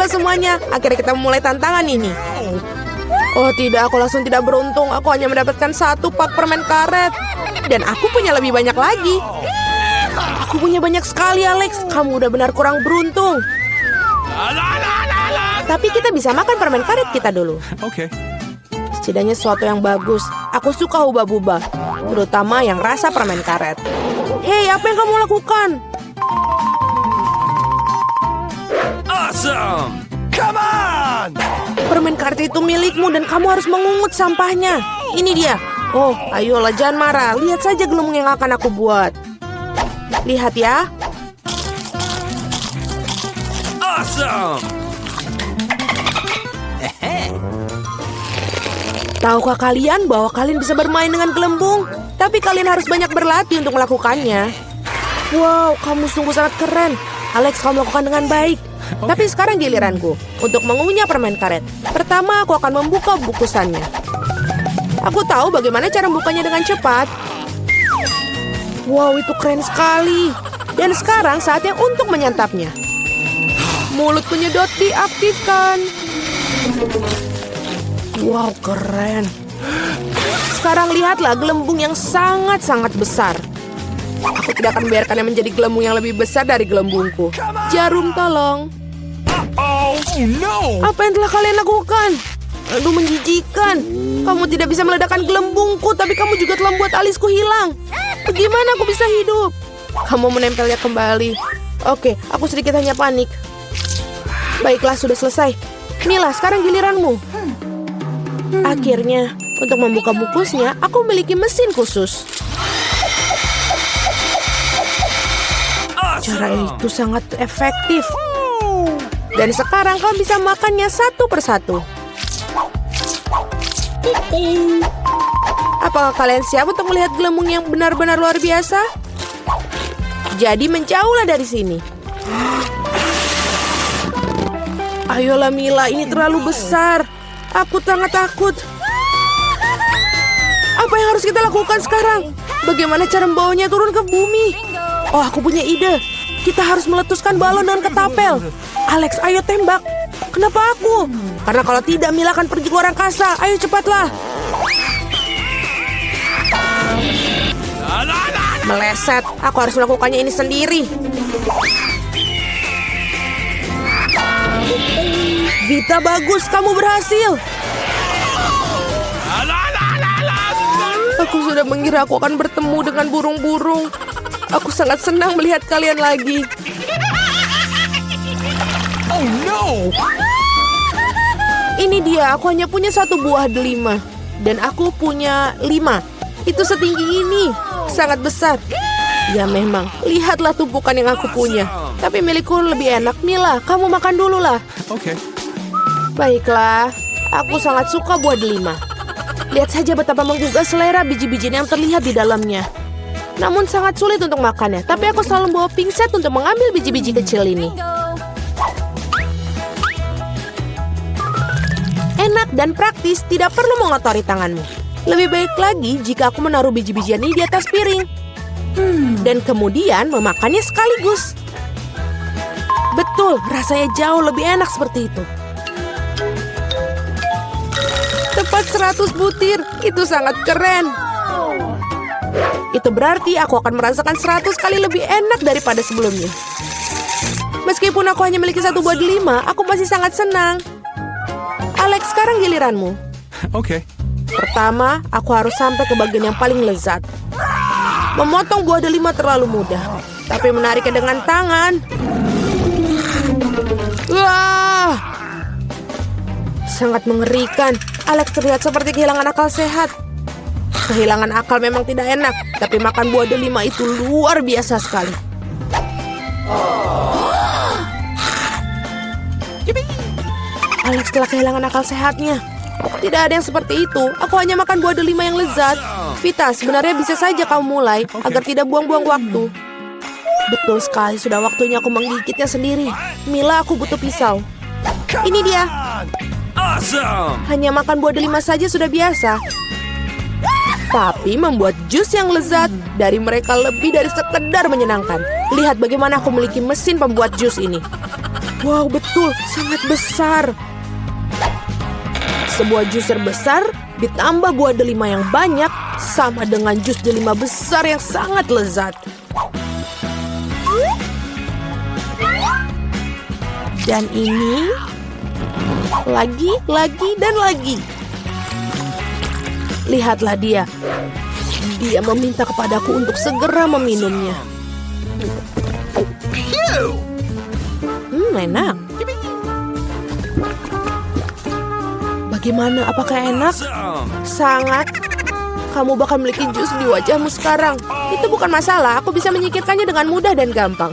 Baiklah semuanya, akhirnya kita memulai tantangan ini. Oh tidak, aku langsung tidak beruntung. Aku hanya mendapatkan 1 pak permen karet. Dan aku punya lebih banyak lagi. Aku punya banyak sekali, Alex. Kamu udah benar kurang beruntung. Tapi kita bisa makan permen karet kita dulu. Oke. Setidaknya sesuatu yang bagus. Aku suka hubah-bubah, terutama yang rasa permen karet. Hei, apa yang kamu lakukan? Awesome! Come on! Permen karet itu milikmu dan kamu harus mengungut sampahnya. Ini dia. Oh, ayolah jangan marah. Lihat saja gelembung yang akan aku buat. Lihat ya. Awesome! Tahukah kalian bahwa kalian bisa bermain dengan gelembung? Tapi kalian harus banyak berlatih untuk melakukannya. Wow, kamu sungguh sangat keren. Alex, kamu melakukan dengan baik. Tapi sekarang giliranku untuk mengunyah permen karet. Pertama, aku akan membuka bungkusannya. Aku tahu bagaimana cara membukanya dengan cepat. Wow, itu keren sekali. Dan sekarang saatnya untuk menyantapnya. Mulut penyedot diaktifkan. Wow, keren. Sekarang lihatlah gelembung yang sangat-sangat besar. Aku tidak akan membiarkannya menjadi gelembung yang lebih besar dari gelembungku. Jarum, tolong. Oh no! Apa yang telah kalian lakukan? Aduh, menjijikan. Kamu tidak bisa meledakkan gelembungku, tapi kamu juga telah membuat alisku hilang. Bagaimana aku bisa hidup? Kamu menempelnya kembali. Oke, aku sedikit hanya panik. Baiklah, sudah selesai. Mila, sekarang giliranmu. Akhirnya, untuk membuka bungkusnya, aku memiliki mesin khusus. Cara itu sangat efektif. Dan sekarang kau bisa makannya satu persatu. Apakah kalian siap untuk melihat gelembung yang benar-benar luar biasa? Jadi menjauhlah dari sini. Ayolah Mila, ini terlalu besar. Aku sangat takut. Apa yang harus kita lakukan sekarang? Bagaimana cara membawanya turun ke bumi? Oh, aku punya ide. Kita harus meletuskan balon dengan ketapel. Alex, ayo tembak. Kenapa aku? Karena kalau tidak, Mila akan pergi ke luar angkasa. Ayo cepatlah. Meleset. Aku harus melakukannya ini sendiri. Vita, bagus. Kamu berhasil. Aku sudah mengira aku akan bertemu dengan burung-burung. Aku sangat senang melihat kalian lagi. Oh no! Ini dia, aku hanya punya 1 buah delima. Dan aku punya 5. Itu setinggi ini. Sangat besar. Ya memang, lihatlah tumpukan yang aku punya. Tapi milikku lebih enak. Mila, kamu makan dulu lah. Oke. Baiklah, aku sangat suka buah delima. Lihat saja betapa menggugah selera biji-bijian yang terlihat di dalamnya. Namun sangat sulit untuk makannya. Tapi aku selalu membawa pingset untuk mengambil biji-biji kecil ini. Enak dan praktis, tidak perlu mengotori tanganmu. Lebih baik lagi jika aku menaruh biji-bijian ini di atas piring. Dan kemudian memakannya sekaligus. Betul, rasanya jauh lebih enak seperti itu. Tepat 100 butir, itu sangat keren. Itu berarti aku akan merasakan 100 kali lebih enak daripada sebelumnya. Meskipun aku hanya memiliki 1 buah delima, aku masih sangat senang. Alex, sekarang giliranmu. Oke. Pertama, aku harus sampai ke bagian yang paling lezat. Memotong buah delima terlalu mudah, tapi menariknya dengan tangan. Wah! Sangat mengerikan. Alex terlihat seperti kehilangan akal sehat. Kehilangan akal memang tidak enak, tapi makan buah delima itu luar biasa sekali. Alex telah kehilangan akal sehatnya. Tidak ada yang seperti itu. Aku hanya makan buah delima yang lezat. Vita, sebenarnya bisa saja kamu mulai agar tidak buang-buang waktu. Betul sekali, sudah waktunya aku menggigitnya sendiri. Mila, aku butuh pisau. Ini dia. Awesome! Hanya makan buah delima saja sudah biasa. Tapi membuat jus yang lezat dari mereka lebih dari sekedar menyenangkan. Lihat bagaimana aku memiliki mesin pembuat jus ini. Wow, betul, sangat besar. Sebuah juicer besar ditambah buah delima yang banyak sama dengan jus delima besar yang sangat lezat. Dan ini lagi, dan lagi. Lihatlah dia. Dia meminta kepadaku untuk segera meminumnya. Enak. Bagaimana? Apakah enak? Awesome. Sangat. Kamu bakal memiliki jus di wajahmu sekarang. Itu bukan masalah. Aku bisa menyingkirkannya dengan mudah dan gampang.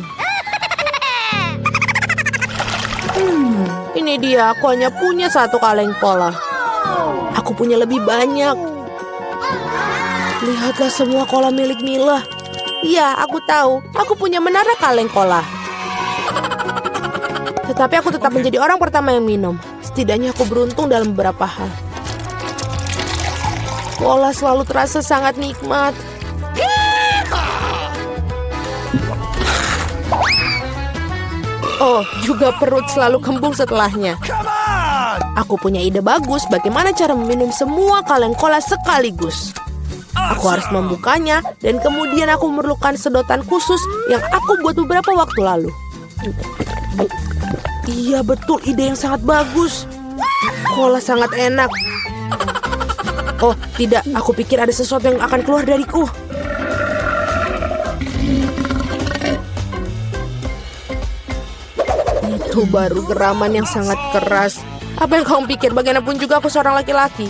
Ini dia. Aku hanya punya satu kaleng cola. Aku punya lebih banyak. Lihatlah semua cola milik Mila. Iya, aku tahu. Aku punya menara kaleng cola. Tetapi aku tetap menjadi orang pertama yang minum. Setidaknya aku beruntung dalam beberapa hal. Cola selalu terasa sangat nikmat. Oh, juga perut selalu kembung setelahnya. Aku punya ide bagus bagaimana cara meminum semua kaleng cola sekaligus. Aku harus membukanya dan kemudian aku memerlukan sedotan khusus yang aku buat beberapa waktu lalu. Iya, betul, ide yang sangat bagus. Cola sangat enak. Oh, tidak, aku pikir ada sesuatu yang akan keluar dariku. Itu baru geraman yang sangat keras. Apa yang kamu pikir? Bagaimanapun juga aku seorang laki-laki.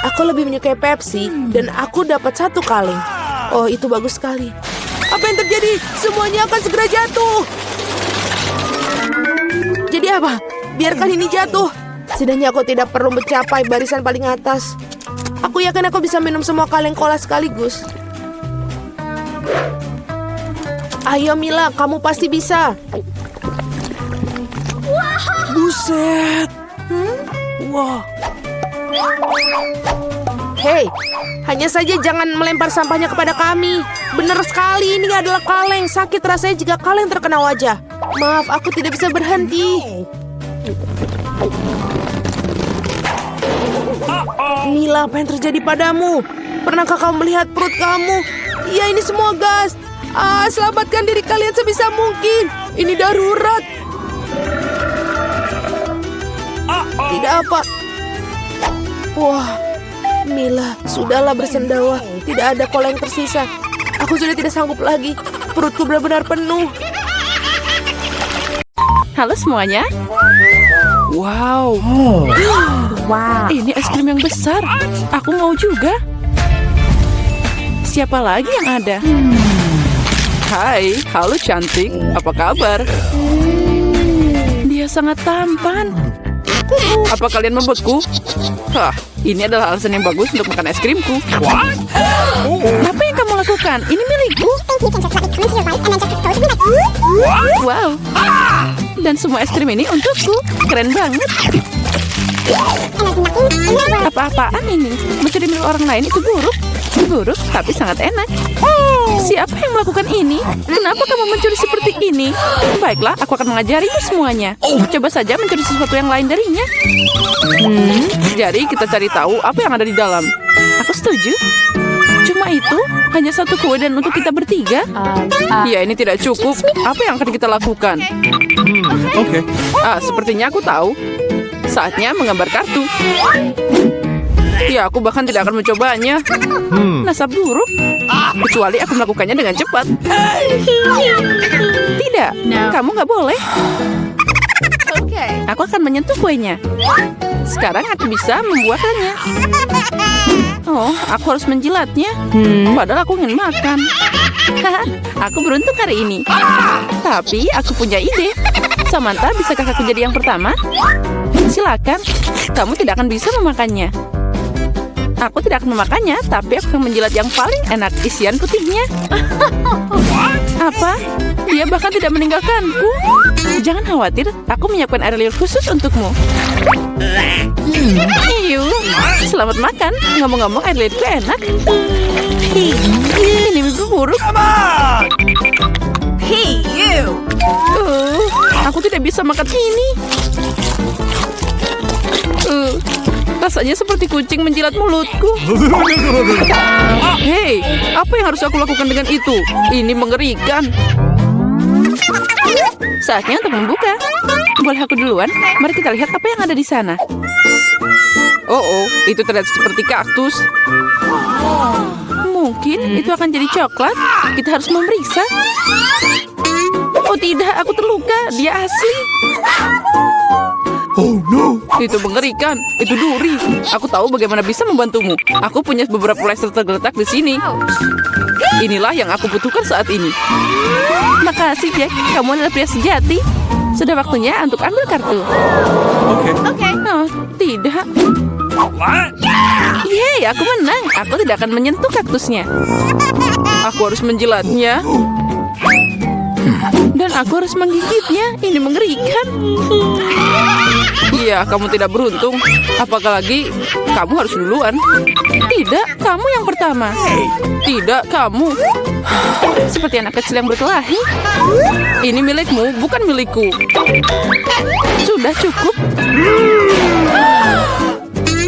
Aku lebih menyukai Pepsi dan aku dapat satu kaleng. Oh, itu bagus sekali. Apa yang terjadi? Semuanya akan segera jatuh. Jadi apa? Biarkan ini jatuh. Setidaknya aku tidak perlu mencapai barisan paling atas. Aku yakin aku bisa minum semua kaleng cola sekaligus. Ayo Mila, kamu pasti bisa. Buset. Wah. Hei, hanya saja jangan melempar sampahnya kepada kami. Benar sekali, ini adalah kaleng. Sakit rasanya jika kaleng terkena wajah. Maaf, aku tidak bisa berhenti. Mila, apa yang terjadi padamu? Pernahkah kamu melihat perut kamu? Ya, ini semua gas. Selamatkan diri kalian sebisa mungkin. Ini darurat. Tidak apa. Wah, Mila, sudahlah bersendawa. Tidak ada cola yang tersisa. Aku sudah tidak sanggup lagi. Perutku benar-benar penuh. Halo semuanya. Wow. Wow. Ini es krim yang besar. Aku mau juga. Siapa lagi yang ada? Hai, halo cantik. Apa kabar? Dia sangat tampan. Apa kalian membuatku? Hah, ini adalah alasan yang bagus untuk makan es krimku. What? Apa yang kamu lakukan? Ini milikku. Wow. Dan semua es krim ini untukku. Keren banget. Apa-apaan ini? Mencuri milik orang lain itu buruk. Buruk, tapi sangat enak. Siapa yang melakukan ini? Kenapa kamu mencuri seperti ini? Baiklah, aku akan mengajarimu semuanya. Coba saja mencuri sesuatu yang lain darinya. Jadi kita cari tahu apa yang ada di dalam. Aku setuju. Cuma itu, hanya satu kue dan untuk kita bertiga. Ya, ini tidak cukup. Apa yang akan kita lakukan? Okay. Sepertinya aku tahu. Saatnya menggambar kartu. Ya, aku bahkan tidak akan mencobanya. Nasab buruk. Kecuali aku melakukannya dengan cepat. Tidak, kamu nggak boleh. Aku akan menyentuh kuenya. Sekarang aku bisa membuatannya. Oh, aku harus menjilatnya. Padahal aku ingin makan. Aku beruntung hari ini. Tapi aku punya ide. Samantha, bisakah aku jadi yang pertama? Silakan. Kamu tidak akan bisa memakannya. Aku tidak akan memakannya, tapi aku akan menjilat yang paling enak, isian putihnya. Apa? Dia bahkan tidak meninggalkanku. Jangan khawatir, aku menyiapkan air liur khusus untukmu. Iyu, selamat makan. Ngomong-ngomong, air liurku enak. Ini mimpi buruk. Hey, you! Aku tidak bisa makan ini. Rasanya seperti kucing menjilat mulutku. Hei, apa yang harus aku lakukan dengan itu? Ini mengerikan. Saatnya untuk membuka. Boleh aku duluan? Mari kita lihat apa yang ada di sana. Oh, itu terlihat seperti kaktus. Mungkin itu akan jadi coklat. Kita harus memeriksa. Oh tidak, aku terluka. Dia asli. Oh no. Itu mengerikan. Itu duri. Aku tahu bagaimana bisa membantumu. Aku punya beberapa plester tergeletak di sini. Inilah yang aku butuhkan saat ini. Makasih, Jack. Kamu adalah pria sejati. Sudah waktunya untuk ambil kartu. Okay. Oh, tidak. Yeay, aku menang. Aku tidak akan menyentuh kaktusnya. Aku harus menjilatnya. Dan aku harus menggigitnya. Ini mengerikan. Iya, kamu tidak beruntung. Apalagi kamu harus duluan. Tidak, kamu yang pertama. Tidak, kamu. Seperti anak kecil yang berkelahi. Ini milikmu, bukan milikku. Sudah cukup.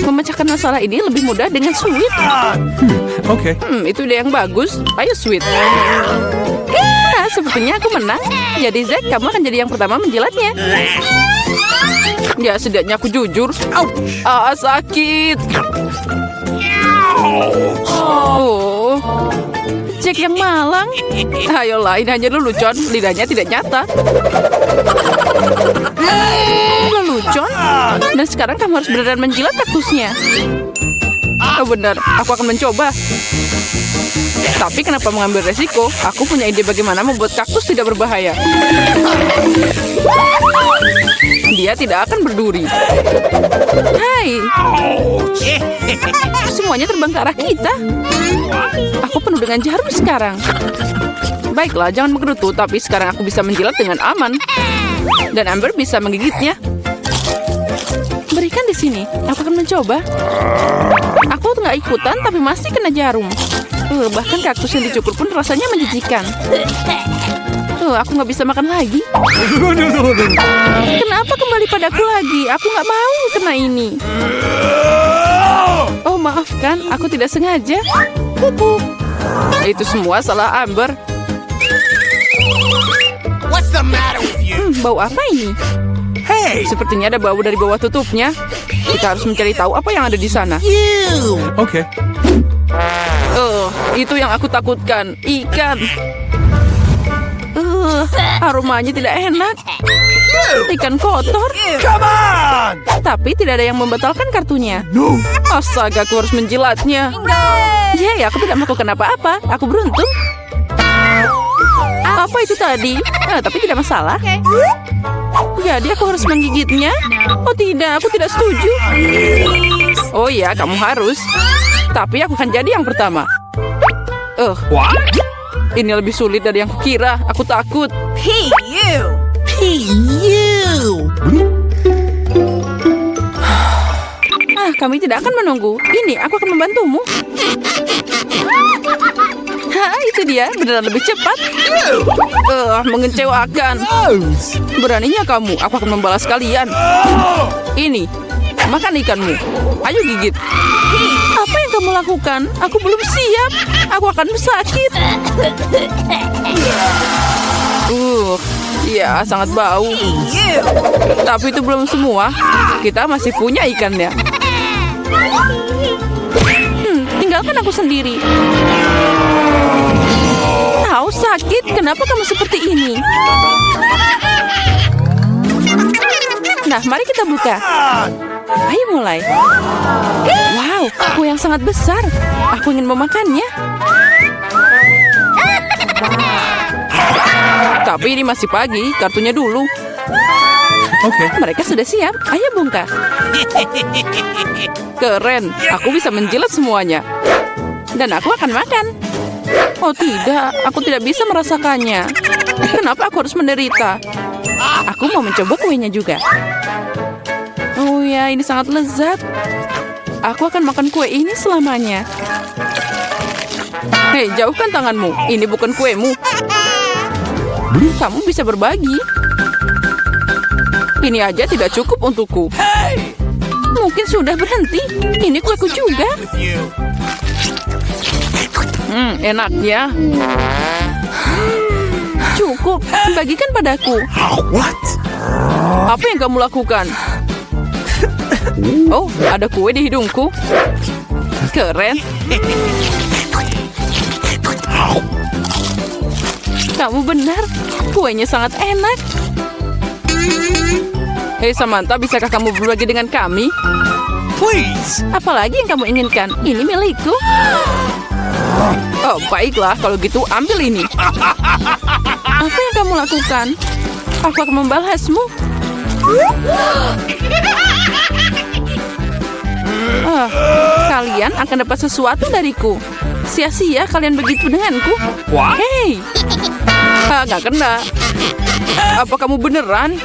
Memecahkan masalah ini lebih mudah dengan sweet. Okay. Itu ide yang bagus. Ayo sweet. Nah, sepertinya aku menang. Jadi Zack, kamu akan jadi yang pertama menjilatnya. Ya, setidaknya aku jujur. Sakit. Oh, Jack yang malang. Ayolah, ini hanya lelucon. Lidahnya tidak nyata. Lelucon? Dan sekarang kamu harus beneran menjilat kaktusnya. Oh benar, aku akan mencoba. Tapi kenapa mengambil resiko? Aku punya ide bagaimana membuat kaktus tidak berbahaya. Dia tidak akan berduri. Hai. Semuanya terbang ke arah kita. Aku penuh dengan jarum sekarang. Baiklah, jangan menggerutu. Tapi sekarang aku bisa menjilat dengan aman. Dan Amber bisa menggigitnya. Berikan di sini. Aku akan mencoba. Aku nggak ikutan, tapi masih kena jarum. Bahkan kaktus yang dicukur pun rasanya menjijikan. Aku nggak bisa makan lagi. Kenapa kembali padaku lagi? Aku nggak mau kena ini. Oh, maafkan. Aku tidak sengaja. Itu semua salah Amber. What's the matter with you? Bau apa ini? Hey, Sepertinya ada bau dari bawah tutupnya. Kita harus mencari tahu apa yang ada di sana. you! Okay. Itu yang aku takutkan. Ikan. Aromanya tidak enak. Ikan kotor. Come on! Tapi tidak ada yang membatalkan kartunya. No. Astaga, aku harus menjilatnya. Yeay, aku tidak melakukan apa-apa. Aku beruntung. Apa itu tadi? Tapi tidak masalah. Jadi aku harus menggigitnya? Oh tidak, aku tidak setuju. Oh ya, kamu harus. Tapi aku akan jadi yang pertama. Ini lebih sulit dari yang kukira. Aku takut. Hey, you! Hey, you! Kami tidak akan menunggu. Ini, aku akan membantumu. Itu dia. Beneran lebih cepat. Mengecewakan. Beraninya kamu. Aku akan membalas kalian. Ini. Makan ikanmu. Ayo gigit. Apa yang kamu lakukan? Aku belum siap. Aku akan sakit. Ya, sangat bau. Tapi itu belum semua. Kita masih punya ikannya. Tinggalkan aku sendiri. Sakit. Kenapa kamu seperti ini? Nah, mari kita buka. Ayo mulai. Wow, kue yang sangat besar. Aku ingin memakannya. Tapi ini masih pagi. Kartunya dulu. Okay. Mereka sudah siap. Ayo bongkar. Keren. Aku bisa menjilat semuanya. Dan aku akan makan. Oh tidak, aku tidak bisa merasakannya. Kenapa aku harus menderita? Aku mau mencoba kuenya juga. Oh ya, ini sangat lezat. Aku akan makan kue ini selamanya. Hei, jauhkan tanganmu. Ini bukan kuemu. Kamu bisa berbagi. Ini aja tidak cukup untukku. Mungkin sudah berhenti. Ini kueku juga. You. Enaknya. Cukup, bagikan padaku. What? Apa yang kamu lakukan? Oh, ada kue di hidungku. Keren. Kamu benar, kuenya sangat enak. Hei Samantha, bisakah kamu berbagi dengan kami? Please. Apalagi yang kamu inginkan? Ini milikku. Oh, baiklah. Kalau gitu, ambil ini. Apa yang kamu lakukan? Aku akan membalasmu. Kalian akan dapat sesuatu dariku. Sia-sia kalian begitu denganku. Hei, nggak kena. Apa kamu beneran?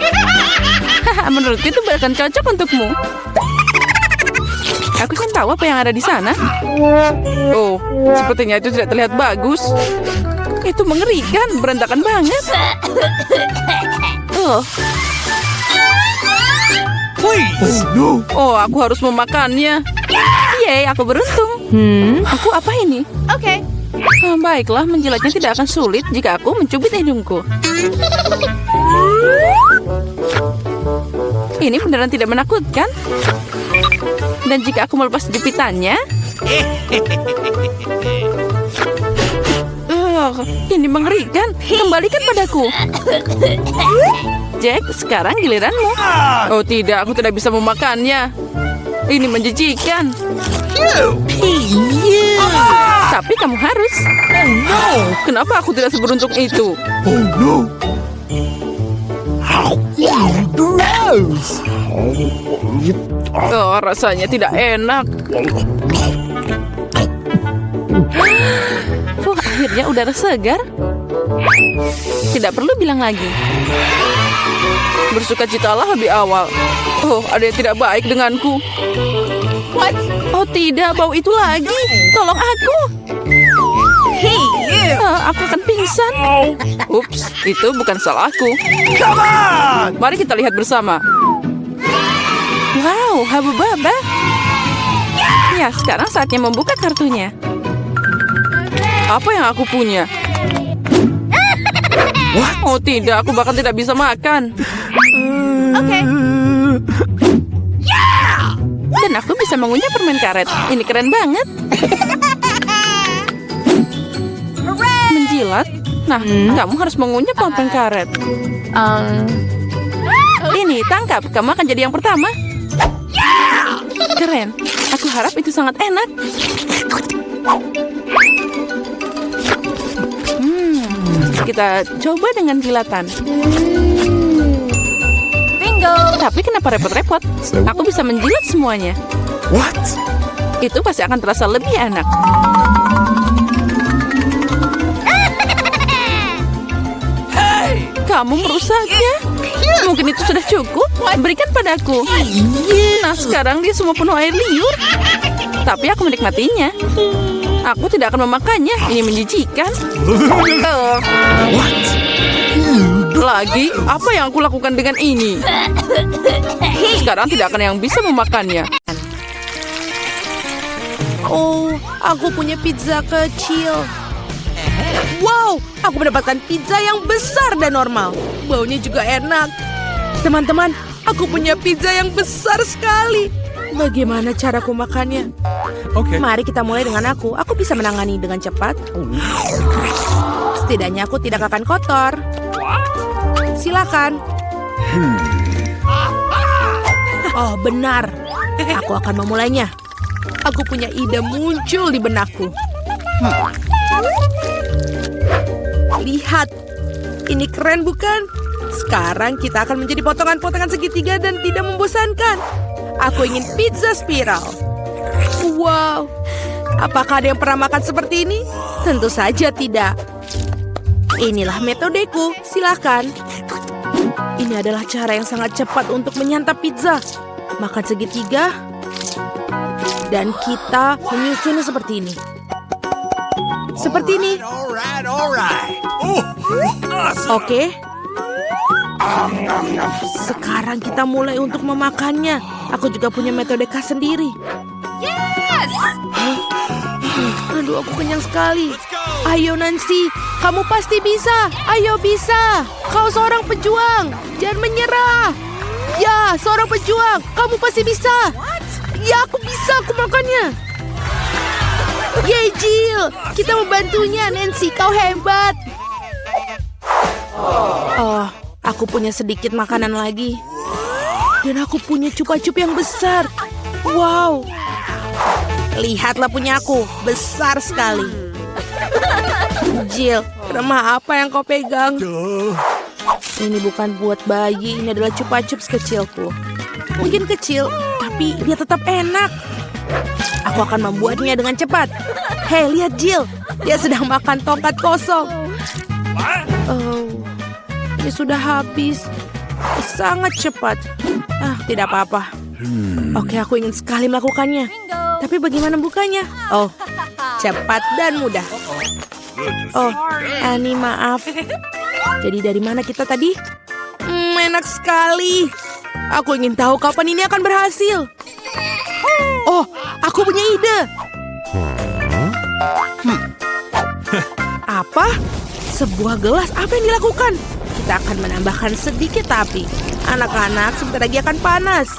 Menurutku itu bahkan cocok untukmu. Aku kan tahu apa yang ada di sana. Oh, sepertinya itu tidak terlihat bagus. Itu mengerikan, berantakan banget. Please. No. Oh, aku harus memakannya. Yeay, aku beruntung. Aku apa ini? Oke. Baiklah, menjilatnya tidak akan sulit jika aku mencubit hidungku. Ini beneran tidak menakutkan. Dan jika aku melepas jepitannya... ini mengerikan. Kembalikan padaku. Jack, sekarang giliranmu. Oh tidak, aku tidak bisa memakannya. Ini menjijikan. Tapi kamu harus. Oh no. Kenapa aku tidak seberuntung itu? Oh no. Gross. Oh, rasanya tidak enak. Akhirnya udara segar. Tidak perlu bilang lagi. Bersukacitalah lebih awal. Oh, ada yang tidak baik denganku. What? Oh tidak, bau itu lagi. Tolong aku. Hey, you. Aku akan pingsan. Ups, itu bukan salahku. Come on. Mari kita lihat bersama. Wow, Habubaba. Ya, sekarang saatnya membuka kartunya. Apa yang aku punya? What? Oh tidak, aku bahkan tidak bisa makan. Oke. Dan aku bisa mengunyah permen karet. Ini keren banget. Menjilat? Nah, kamu harus mengunyah permen karet. Ini, tangkap. Kamu akan jadi yang pertama. Keren. Aku harap itu sangat enak. Kita coba dengan jilatan. Bingo. Tapi kenapa repot-repot? Aku bisa menjilat semuanya. What? Itu pasti akan terasa lebih enak. Hey. Kamu merusaknya. Mungkin itu sudah cukup. Berikan padaku. Nah, sekarang dia semua penuh air liur. Tapi aku menikmatinya. Aku tidak akan memakannya. Ini menjijikan. What? Lagi, apa yang aku lakukan dengan ini? Sekarang tidak akan yang bisa memakannya. Oh, aku punya pizza kecil. Wow, aku mendapatkan pizza yang besar dan normal. Baunya juga enak. Teman-teman, aku punya pizza yang besar sekali. Bagaimana caraku makannya? Okay. Mari kita mulai dengan aku. Aku bisa menangani dengan cepat. Setidaknya aku tidak akan kotor. Silakan. Oh, benar. Aku akan memulainya. Aku punya ide muncul di benakku. Lihat. Ini keren bukan? Sekarang kita akan menjadi potongan-potongan segitiga dan tidak membosankan. Aku ingin pizza spiral. Wow. Apakah ada yang pernah makan seperti ini? Tentu saja tidak. Inilah metodeku. Silakan. Ini adalah cara yang sangat cepat untuk menyantap pizza. Makan segitiga. Dan kita menyusunnya seperti ini. Seperti ini. All right. Oh, awesome. Oke. Sekarang kita mulai untuk memakannya. Aku juga punya metode khas sendiri. Aduh, aku kenyang sekali. Ayo Nancy, kamu pasti bisa. Ayo bisa. Kau seorang pejuang. Jangan menyerah. Ya, seorang pejuang. Kamu pasti bisa. Ya, aku bisa. Aku makannya. Yeay, Jill. Kita membantunya, Nancy. Kau hebat. Oh, aku punya sedikit makanan lagi. Dan aku punya cupa-cup yang besar. Wow. Lihatlah punya aku, besar sekali. Jill, remah apa yang kau pegang? Ini bukan buat bayi, ini adalah cupa-cups kecilku. Mungkin kecil, tapi dia tetap enak. Aku akan membuatnya dengan cepat. Hei, lihat Jill, dia sedang makan tongkat kosong. Oh, ini sudah habis. Sangat cepat. Tidak apa-apa. Oke, aku ingin sekali melakukannya. Tapi bagaimana bukanya? Oh, cepat dan mudah. Oh, Annie, maaf. Jadi dari mana kita tadi? Enak sekali. Aku ingin tahu kapan ini akan berhasil. Oh, aku punya ide. Apa? Sebuah gelas, apa yang dilakukan? Kita akan menambahkan sedikit api. Anak-anak sebentar lagi akan panas.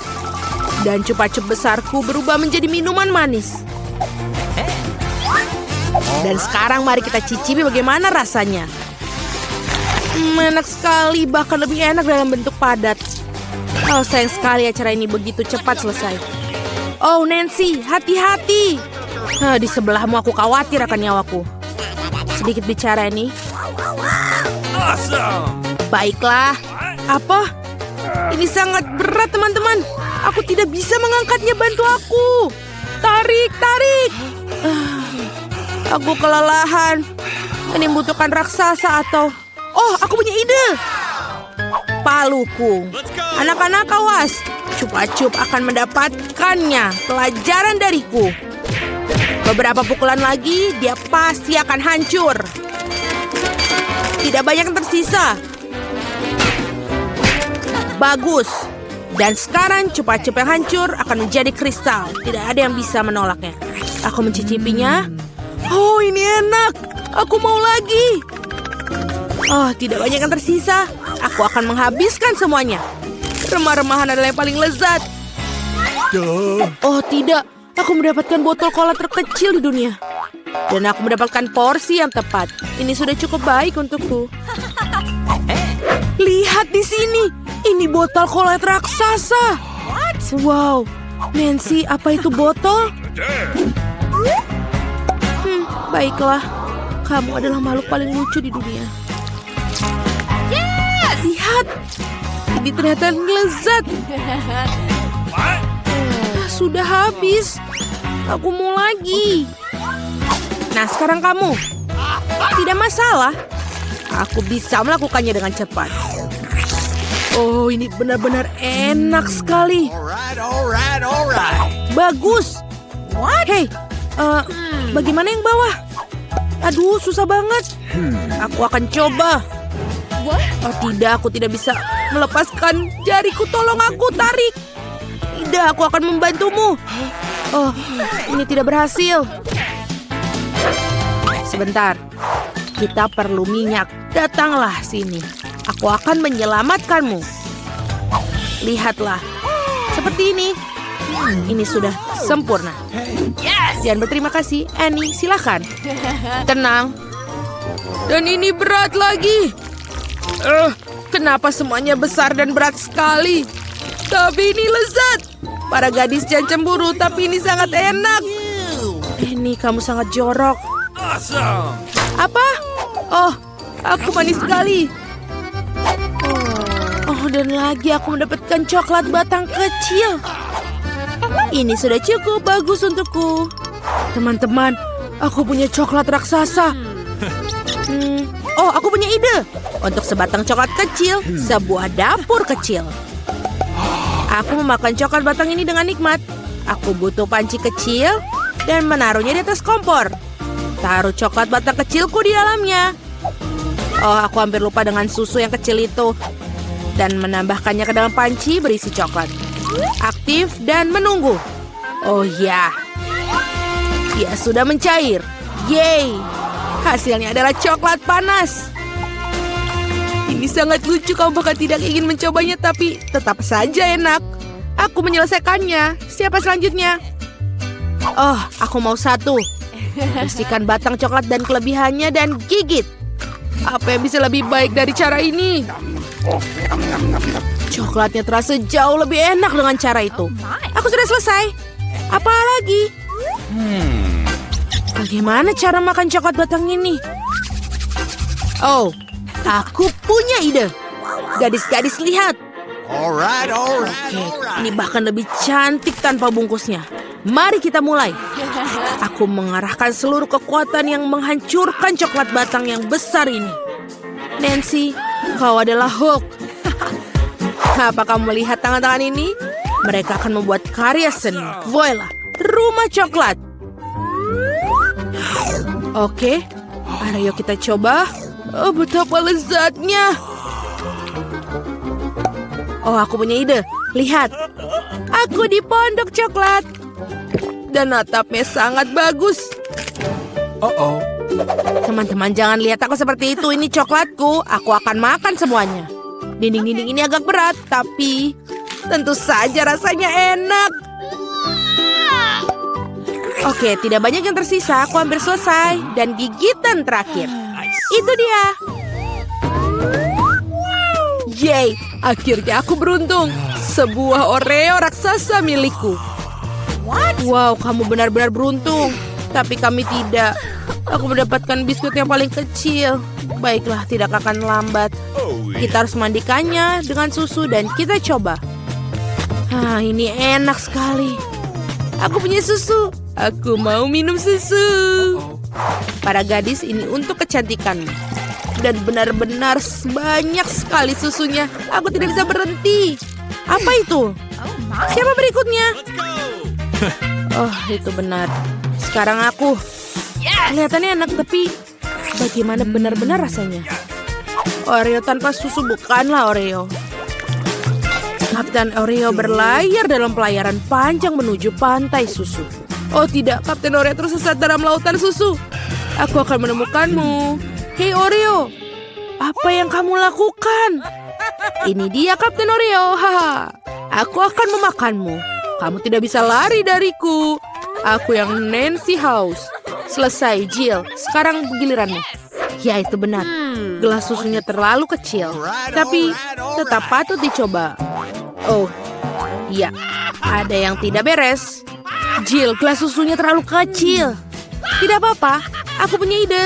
Dan cupa-cup besarku berubah menjadi minuman manis. Dan sekarang mari kita cicipi bagaimana rasanya. Enak sekali, bahkan lebih enak dalam bentuk padat. Oh, sayang sekali acara ini begitu cepat selesai. Oh, Nancy, hati-hati. Di sebelahmu aku khawatir akan nyawaku. Sedikit bicara ini. Awesome. Baiklah. Apa? Ini sangat berat, teman-teman. Aku tidak bisa mengangkatnya, bantu aku. Tarik, tarik. Aku kelelahan. Ini membutuhkan raksasa atau... Oh, aku punya ide. Paluku. Anak-anak awas. Cupa-cup akan mendapatkannya. Pelajaran dariku. Beberapa pukulan lagi, dia pasti akan hancur. Tidak banyak yang tersisa. Bagus. Dan sekarang cupa-cup yang hancur akan menjadi kristal. Tidak ada yang bisa menolaknya. Aku mencicipinya. Oh, ini enak. Aku mau lagi. Oh, tidak banyak yang tersisa. Aku akan menghabiskan semuanya. Remah-remahan adalah yang paling lezat. Oh, tidak. Aku mendapatkan botol cola terkecil di dunia. Dan aku mendapatkan porsi yang tepat. Ini sudah cukup baik untukku. Lihat di sini. Ini botol cola raksasa. Wow. Nancy, apa itu botol? Baiklah. Kamu adalah makhluk paling lucu di dunia. Lihat. Ini ternyata lezat. Sudah habis. Aku mau lagi. Nah, sekarang kamu. Tidak masalah. Aku bisa melakukannya dengan cepat. Oh, ini benar-benar enak sekali. Alright. Bagus. Hei, bagaimana yang bawah? Aduh, susah banget. Aku akan coba. Oh tidak, aku tidak bisa melepaskan jariku. Tolong aku, tarik. Tidak, aku akan membantumu. Oh, ini tidak berhasil. Sebentar, kita perlu minyak. Datanglah sini. Aku akan menyelamatkanmu. Lihatlah, seperti ini. Ini sudah sempurna. Jangan berterima kasih, Annie. Silakan. Tenang. Dan ini berat lagi. Kenapa semuanya besar dan berat sekali? Tapi ini lezat. Para gadis jangan cemburu, tapi ini sangat enak. Ini kamu sangat jorok. Awesome. Apa? Oh, aku manis sekali. Oh, dan lagi aku mendapatkan coklat batang kecil. Ini sudah cukup bagus untukku. Teman-teman, aku punya coklat raksasa. Oh, aku punya ide. Untuk sebatang coklat kecil, sebuah dapur kecil. Aku memakan coklat batang ini dengan nikmat. Aku butuh panci kecil dan menaruhnya di atas kompor. Taruh coklat batang kecilku di dalamnya. Oh, aku hampir lupa dengan susu yang kecil itu. dan menambahkannya ke dalam panci berisi coklat. Aktif dan menunggu. Oh ya, dia sudah mencair. Yeay, hasilnya adalah coklat panas. Ini sangat lucu, kamu bahkan tidak ingin mencobanya, tapi tetap saja enak. Aku menyelesaikannya. Siapa selanjutnya? Oh, aku mau satu. Bersihkan batang coklat dan kelebihannya dan gigit. Apa yang bisa lebih baik dari cara ini? Coklatnya terasa jauh lebih enak dengan cara itu. Aku sudah selesai. Apa lagi? Bagaimana cara makan coklat batang ini? Oh, aku punya ide. Gadis-gadis, lihat. All right, all right, Oke, all right. ini bahkan lebih cantik tanpa bungkusnya. Mari kita mulai. Aku mengarahkan seluruh kekuatan yang menghancurkan coklat batang yang besar ini. Nancy, kau adalah Hulk. Apa kamu melihat tangan-tangan ini? Mereka akan membuat karya seni. Voila, rumah coklat. Oke, ayo kita coba. Oh, betapa lezatnya. Oh, aku punya ide. Lihat, aku di pondok coklat. Dan atapnya sangat bagus. Uh-oh. Teman-teman, jangan lihat aku seperti itu. Ini coklatku. Aku akan makan semuanya. Dinding-dinding ini agak berat, tapi tentu saja rasanya enak. Oke, tidak banyak yang tersisa. Aku hampir selesai. Dan gigitan terakhir. Itu dia. Yeay, akhirnya aku beruntung. Sebuah Oreo raksasa milikku. Wow, kamu benar-benar beruntung. Tapi kami tidak. Aku mendapatkan biskuit yang paling kecil. Baiklah, tidak akan lambat. Kita harus mandikannya dengan susu dan kita coba. Ini enak sekali. Aku punya susu. Aku mau minum susu. Para gadis, ini untuk kecantikanmu. Dan benar-benar banyak sekali susunya. Aku tidak bisa berhenti. Apa itu? Siapa berikutnya? Oh, itu benar. Sekarang aku. Kelihatannya enak, tapi bagaimana benar-benar rasanya? Oreo tanpa susu bukanlah Oreo. Kapten Oreo berlayar dalam pelayaran panjang menuju pantai susu. Oh tidak, Kapten Oreo tersesat dalam lautan susu. Aku akan menemukanmu. Hei Oreo, apa yang kamu lakukan? Ini dia Kapten Oreo. Haha. Aku akan memakanmu. Kamu tidak bisa lari dariku. Aku yang Nancy House. Selesai, Jill. Sekarang giliranmu. Ya, itu benar. Gelas susunya terlalu kecil. Tapi tetap patut dicoba. Oh, iya. Ada yang tidak beres. Jill, gelas susunya terlalu kecil. Tidak apa-apa. Aku punya ide.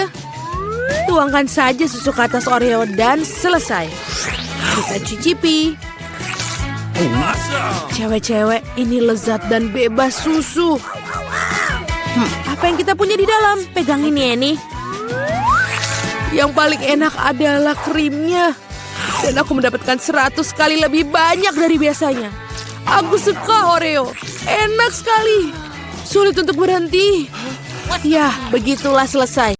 Tuangkan saja susu ke atas Oreo dan selesai. Kita cicipi. Cewek-cewek, ini lezat dan bebas susu. Apa yang kita punya di dalam? Pegang ini, Annie. Yang paling enak adalah krimnya. Dan aku mendapatkan 100 kali lebih banyak dari biasanya. Aku suka Oreo. Enak sekali. Sulit untuk berhenti. Ya, begitulah selesai.